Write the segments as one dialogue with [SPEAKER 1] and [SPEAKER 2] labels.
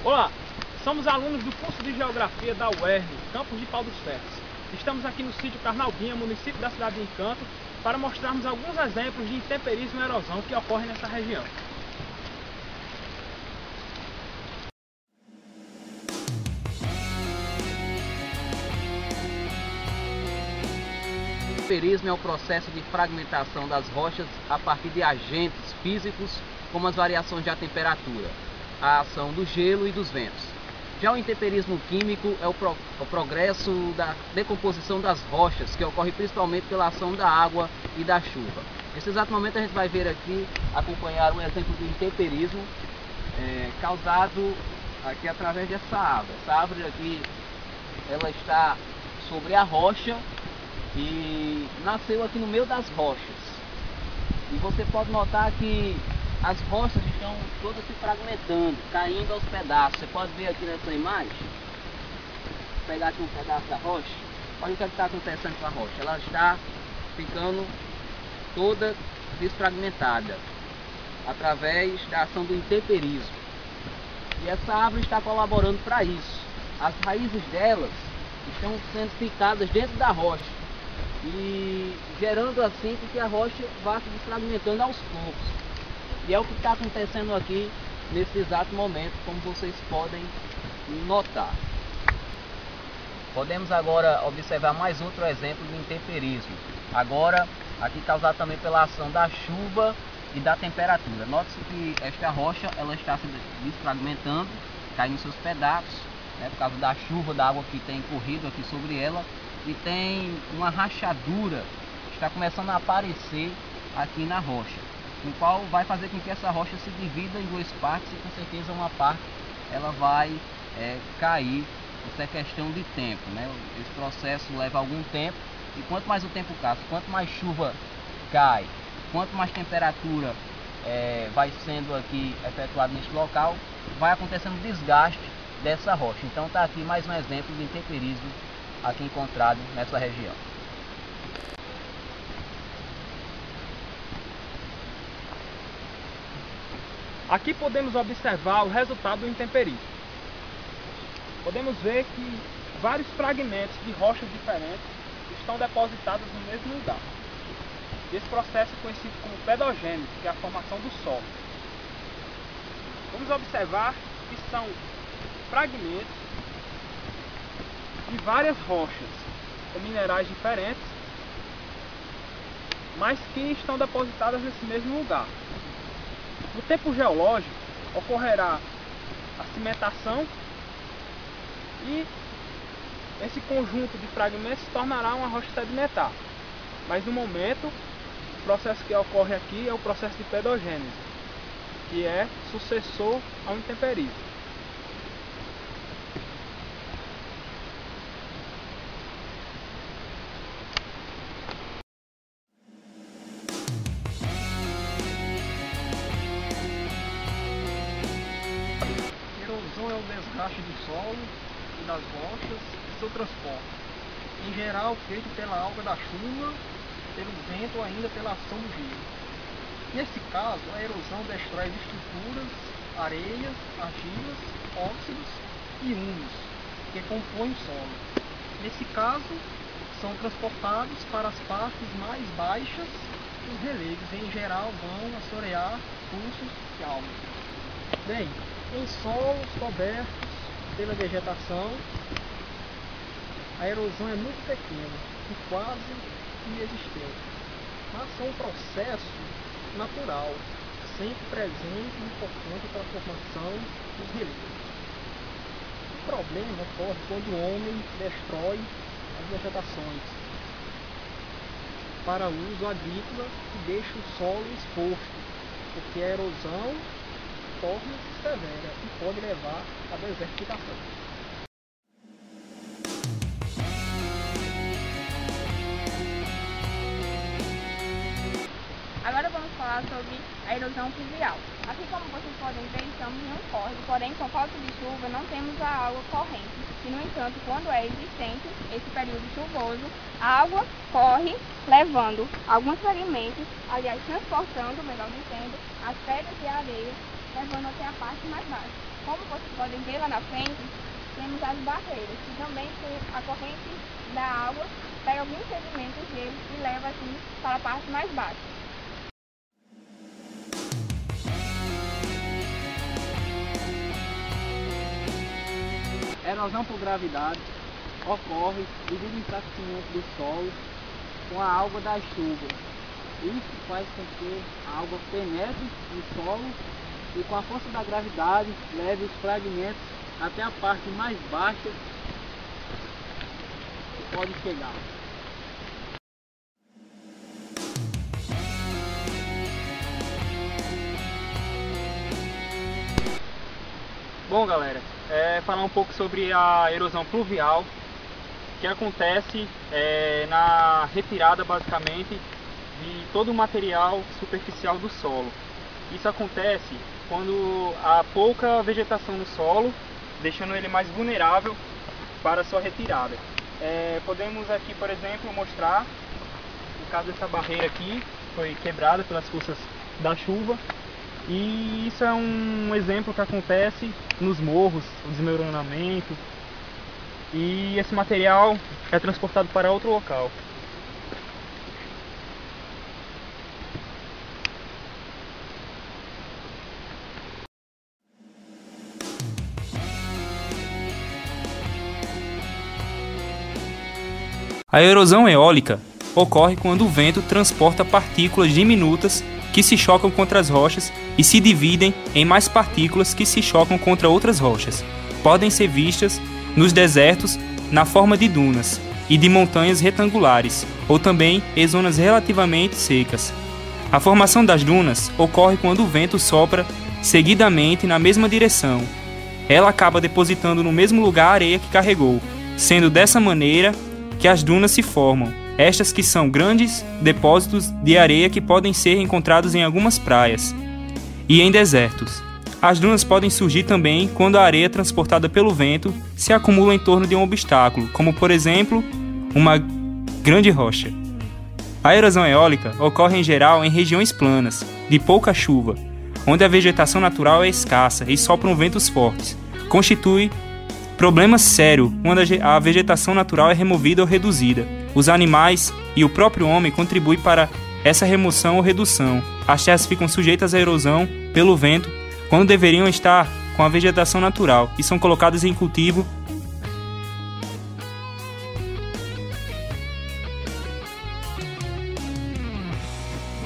[SPEAKER 1] Olá, somos alunos do curso de Geografia da UERN, campus de Pau dos Ferros. Estamos aqui no sítio Carnalbinha, município da cidade de Encanto, para mostrarmos alguns exemplos de intemperismo e erosão que ocorrem nessa região.
[SPEAKER 2] O intemperismo é o processo de fragmentação das rochas a partir de agentes físicos, como as variações da temperatura, a ação do gelo e dos ventos. Já o intemperismo químico é o progresso da decomposição das rochas, que ocorre principalmente pela ação da água e da chuva. Nesse exato momento a gente vai ver aqui, acompanhar um exemplo de intemperismo causado aqui através dessa árvore. Essa árvore aqui, ela está sobre a rocha e nasceu aqui no meio das rochas. E você pode notar que as rochas estão todas se fragmentando, caindo aos pedaços. Você pode ver aqui nessa imagem, vou pegar aqui um pedaço da rocha. Olha o que está acontecendo com a rocha. Ela está ficando toda desfragmentada através da ação do intemperismo. E essa árvore está colaborando para isso. As raízes delas estão sendo ficadas dentro da rocha e gerando assim que a rocha vá se desfragmentando aos poucos. E é o que está acontecendo aqui nesse exato momento, como vocês podem notar. Podemos agora observar mais outro exemplo de intemperismo. Agora, aqui causado também pela ação da chuva e da temperatura. Note-se que esta rocha ela está se desfragmentando, caindo em seus pedaços, né, por causa da chuva, da água que tem corrido aqui sobre ela. E tem uma rachadura que está começando a aparecer aqui na rocha, no qual vai fazer com que essa rocha se divida em duas partes e com certeza uma parte ela vai cair. Isso é questão de tempo, né? Esse processo leva algum tempo e quanto mais o tempo passa, quanto mais chuva cai, quanto mais temperatura vai sendo aqui efetuado neste local, vai acontecendo desgaste dessa rocha. Então está aqui mais um exemplo de intemperismo aqui encontrado nessa região.
[SPEAKER 1] Aqui podemos observar o resultado do intemperismo. Podemos ver que vários fragmentos de rochas diferentes estão depositados no mesmo lugar. Esse processo é conhecido como pedogênese, que é a formação do solo. Vamos observar que são fragmentos de várias rochas com minerais diferentes, mas que estão depositadas nesse mesmo lugar. No tempo geológico, ocorrerá a cimentação e esse conjunto de fragmentos se tornará uma rocha sedimentar. Mas no momento, o processo que ocorre aqui é o processo de pedogênese, que é sucessor ao intemperismo.
[SPEAKER 3] Erosão é o desgaste do solo e das rochas e seu transporte, em geral feito pela alga da chuva, pelo vento ou ainda pela ação do gelo. Nesse caso, a erosão destrói estruturas, areias, argilas, óxidos e humus que compõem o solo. Nesse caso, são transportados para as partes mais baixas dos relevos e em geral vão assorear cursos e algas. Bem, em solos cobertos pela vegetação, a erosão é muito pequena e quase inexistente, mas é um processo natural, sempre presente e importante para a formação dos relevos. O problema ocorre quando o homem destrói as vegetações para uso agrícola e deixa o solo exposto, porque a erosão torna-se severa e pode levar à desertificação.
[SPEAKER 4] Agora vamos falar sobre a erosão pluvial. Aqui, como vocês podem ver, estamos em um córrego, porém com falta de chuva não temos a água corrente. E no entanto, quando é existente esse período chuvoso, a água corre levando alguns fragmentos, aliás transportando, melhor dizendo, as pedras e a areia, levando até a parte mais baixa. Como vocês podem ver lá na frente, temos as barreiras, que também com a corrente da água pega alguns sedimentos deles e leva assim para a parte mais baixa.
[SPEAKER 1] Erosão por gravidade ocorre devido ao enfraquecimento do solo com a água das chuvas. Isso faz com que a água penetre no solo e com a força da gravidade leve os fragmentos até a parte mais baixa que pode chegar. Bom, galera, falar um pouco sobre a erosão pluvial, que acontece na retirada basicamente de todo o material superficial do solo. Isso acontece quando há pouca vegetação no solo, deixando ele mais vulnerável para a sua retirada. Podemos aqui, por exemplo, mostrar o caso dessa barreira aqui, foi quebrada pelas forças da chuva. E isso é um exemplo que acontece nos morros, o desmoronamento, e esse material é transportado para outro local.
[SPEAKER 5] A erosão eólica ocorre quando o vento transporta partículas diminutas que se chocam contra as rochas e se dividem em mais partículas que se chocam contra outras rochas. Podem ser vistas nos desertos na forma de dunas e de montanhas retangulares, ou também em zonas relativamente secas. A formação das dunas ocorre quando o vento sopra seguidamente na mesma direção. Ela acaba depositando no mesmo lugar a areia que carregou, sendo dessa maneira que as dunas se formam. Estas que são grandes depósitos de areia que podem ser encontrados em algumas praias e em desertos. As dunas podem surgir também quando a areia transportada pelo vento se acumula em torno de um obstáculo, como por exemplo, uma grande rocha. A erosão eólica ocorre em geral em regiões planas, de pouca chuva, onde a vegetação natural é escassa e sopram ventos fortes. Constitui problema sério quando a vegetação natural é removida ou reduzida. Os animais e o próprio homem contribuem para essa remoção ou redução. As terras ficam sujeitas à erosão pelo vento quando deveriam estar com a vegetação natural e são colocadas em cultivo.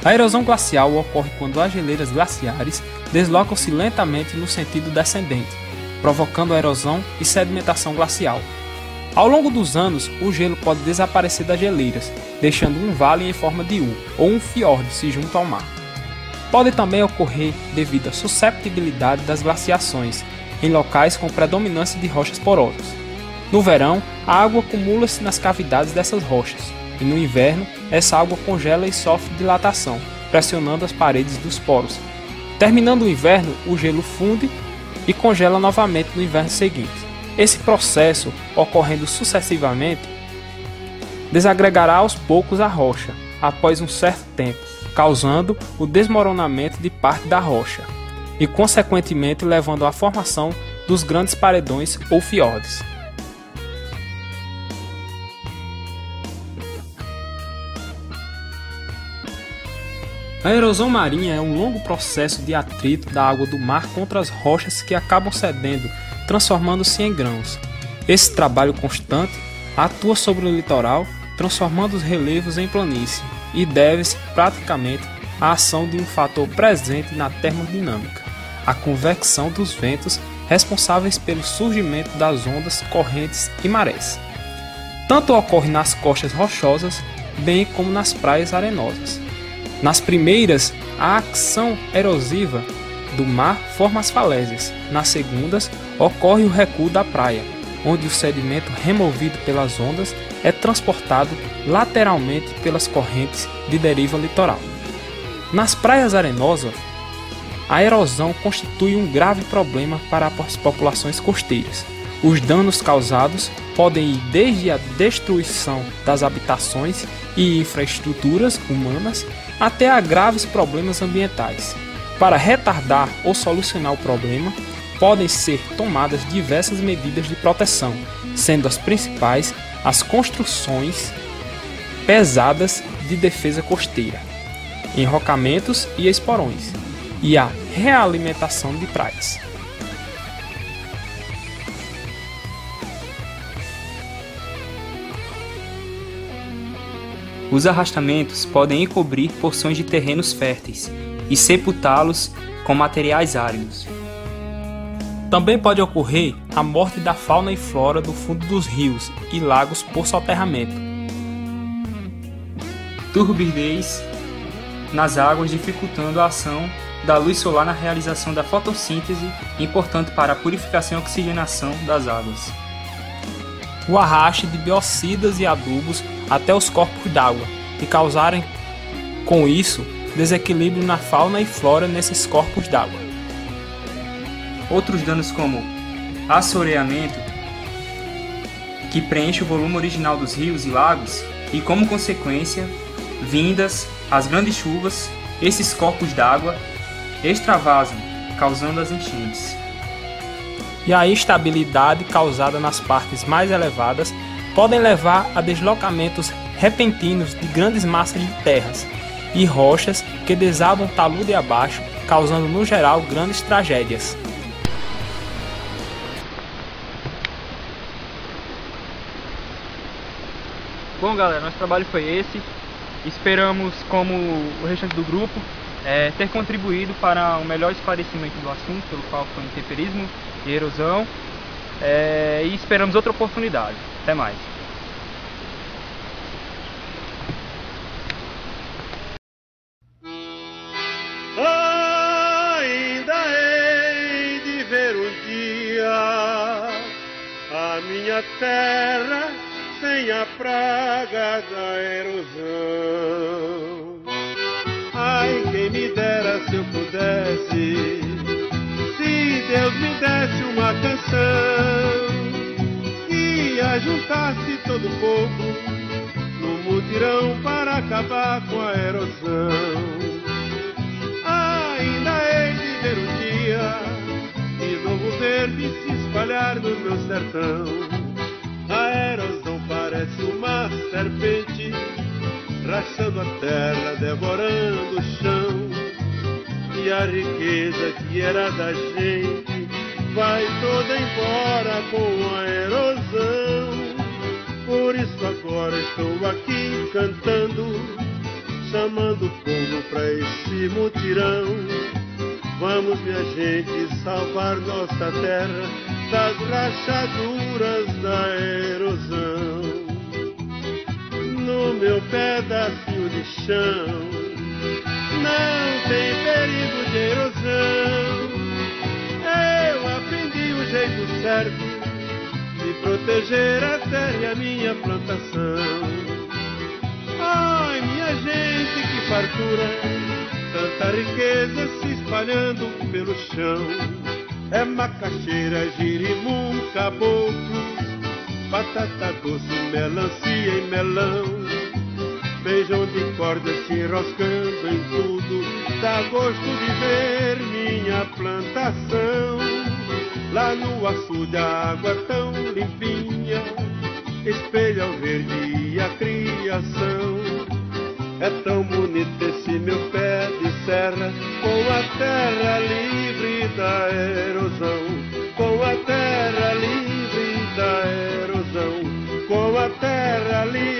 [SPEAKER 6] A erosão glacial ocorre quando as geleiras glaciares deslocam-se lentamente no sentido descendente, provocando a erosão e sedimentação glacial. Ao longo dos anos, o gelo pode desaparecer das geleiras, deixando um vale em forma de U ou um fiord se junto ao mar. Pode também ocorrer devido à susceptibilidade das glaciações em locais com predominância de rochas porosas. No verão, a água acumula-se nas cavidades dessas rochas, e no inverno, essa água congela e sofre dilatação, pressionando as paredes dos poros. Terminando o inverno, o gelo funde e congela novamente no inverno seguinte. Esse processo, ocorrendo sucessivamente, desagregará aos poucos a rocha, após um certo tempo, causando o desmoronamento de parte da rocha, e consequentemente levando à formação dos grandes paredões ou fiordes. A erosão marinha é um longo processo de atrito da água do mar contra as rochas que acabam cedendo, transformando-se em grãos. Esse trabalho constante atua sobre o litoral, transformando os relevos em planície, e deve-se praticamente à ação de um fator presente na termodinâmica, a convecção dos ventos responsáveis pelo surgimento das ondas, correntes e marés. Tanto ocorre nas costas rochosas, bem como nas praias arenosas. Nas primeiras, a ação erosiva do mar forma as falésias. Nas segundas, ocorre o recuo da praia, onde o sedimento removido pelas ondas é transportado lateralmente pelas correntes de deriva litoral. Nas praias arenosas, a erosão constitui um grave problema para as populações costeiras. Os danos causados podem ir desde a destruição das habitações e infraestruturas humanas até a graves problemas ambientais. Para retardar ou solucionar o problema, podem ser tomadas diversas medidas de proteção, sendo as principais as construções pesadas de defesa costeira, enrocamentos e esporões, e a realimentação de praias.
[SPEAKER 5] Os arrastamentos podem encobrir porções de terrenos férteis e sepultá-los com materiais áridos.
[SPEAKER 6] Também pode ocorrer a morte da fauna e flora do fundo dos rios e lagos por soterramento.
[SPEAKER 5] Turbidez nas águas, dificultando a ação da luz solar na realização da fotossíntese, importante para a purificação e oxigenação das águas.
[SPEAKER 6] O arraste de biocidas e adubos até os corpos d'água e causarem, com isso, desequilíbrio na fauna e flora nesses corpos d'água.
[SPEAKER 5] Outros danos como assoreamento, que preenche o volume original dos rios e lagos, e como consequência, vindas as grandes chuvas, esses corpos d'água extravasam, causando as enchentes.
[SPEAKER 6] E a instabilidade causada nas partes mais elevadas podem levar a deslocamentos repentinos de grandes massas de terras e rochas que desabam talude abaixo, causando no geral grandes tragédias.
[SPEAKER 1] Bom, galera, nosso trabalho foi esse. Esperamos, como o restante do grupo, ter contribuído para um melhor esclarecimento do assunto, pelo qual foi intemperismo e erosão. E esperamos outra oportunidade. Até mais.
[SPEAKER 7] Ainda hei de ver um dia a minha terra sem a praga da erosão. Ai, quem me dera se eu pudesse, se Deus me desse uma canção e ajuntasse todo o povo no mutirão para acabar com a erosão. Ainda hei de ver um dia de novo verde se espalhar no meu sertão. A erosão parece uma serpente, rachando a terra, devorando o chão. E a riqueza que era da gente vai toda embora com a erosão. Por isso agora estou aqui cantando, chamando o povo pra esse mutirão. Vamos, minha gente, salvar nossa terra das rachaduras da erosão. No meu pedacinho de chão não tem perigo de erosão. Eu aprendi o jeito certo de proteger a terra e a minha plantação. Ai, minha gente, que fartura, tanta riqueza se espalhando pelo chão. É macaxeira, girimum, caboclo, batata doce, melancia e melão. Beijão de corda se enroscando em tudo, dá gosto de ver minha plantação. Lá no açude a água tão limpinha espelha o verde e a criação. É tão bonito esse meu pé de serra, com a terra livre da erosão, com a terra livre da erosão, com a terra livre